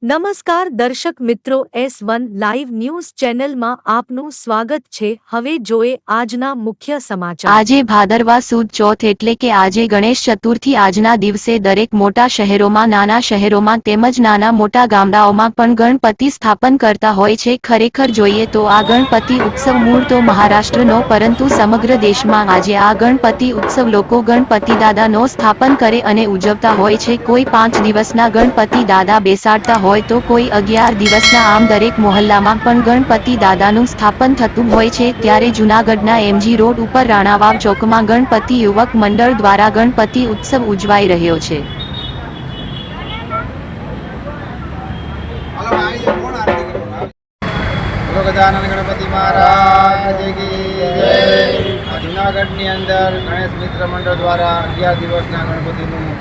નમસ્કાર દર્શક મિત્રો, S1 લાઈવ ન્યૂઝ ચેનલમાં આપનું સ્વાગત છે। હવે જોઈએ આજના મુખ્ય સમાચાર। આજે ભાદરવા સુદ ચોથ એટલે કે આજે ગણેશ ચતુર્થી। આજના દિવસે દરેક મોટા શહેરોમાં, નાના શહેરોમાં તેમજ નાના મોટા ગામડાઓમાં પણ ગણપતિ સ્થાપન કરતા હોય છે। ખરેખર જોઈએ તો આ ગણપતિ ઉત્સવ મૂળ તો મહારાષ્ટ્રનો, પરંતુ સમગ્ર દેશમાં આજે આ ગણપતિ ઉત્સવ લોકો ગણપતિ દાદાનો સ્થાપન કરે અને ઉજવતા હોય છે। કોઈ 5 દિવસના ગણપતિ દાદા બેસાડતા હોય તો કોઈ 11 દિવસના। આમ દરેક મોહલ્લામાં પણ ગણપતિ દાદાનું સ્થાપન થતું હોય છે। ત્યારે જૂનાગઢના MG રોડ ઉપર રાણાવાવ ચોકમાં ગણપતિ યુવક મંડળ દ્વારા ગણપતિ ઉત્સવ ઉજવાઈ રહ્યો છે। ગજાનન ગણપતિ મહારાજ કી જય। જૂનાગઢની અંદર ગણેશ મિત્ર મંડળ દ્વારા 11 દિવસના ગણપતિનું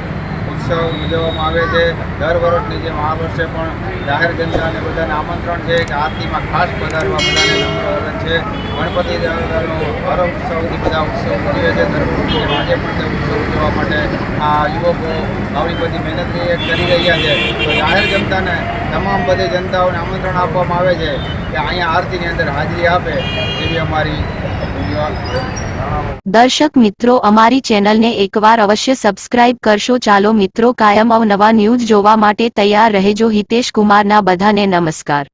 ઉત્સવ ઉજવવામાં આવે છે। દર વર્ષની જેમ આ વર્ષે પણ જાહેર જનતાને બધાને આમંત્રણ છે કે આરતીમાં ખાસ પધારવા બધાને નમ્ર આવેદન છે। ગણપતિ દાદાનો હર ઉત્સવથી બધા ઉત્સવ ઉજવે છે। દર વર્ષની જેમ આજે પણ તે ઉત્સવ ઉજવવા માટે આ યુવકો આવડી બધી મહેનત કરી રહ્યા છે। તો જાહેર જનતાને, તમામ બધી જનતાઓને આમંત્રણ આપવામાં આવે છે કે અહીંયા આરતીની અંદર હાજરી આપે, એવી અમારી દર્શક મિત્રો, અમારી ચેનલને એકવાર અવશ્ય સબસ્ક્રાઇબ કરશો। ચાલો મિત્રો, કાયમ અવનવા ન્યૂઝ જોવા માટે તૈયાર રહેજો। હિતેશ કુમારના બધાને નમસ્કાર।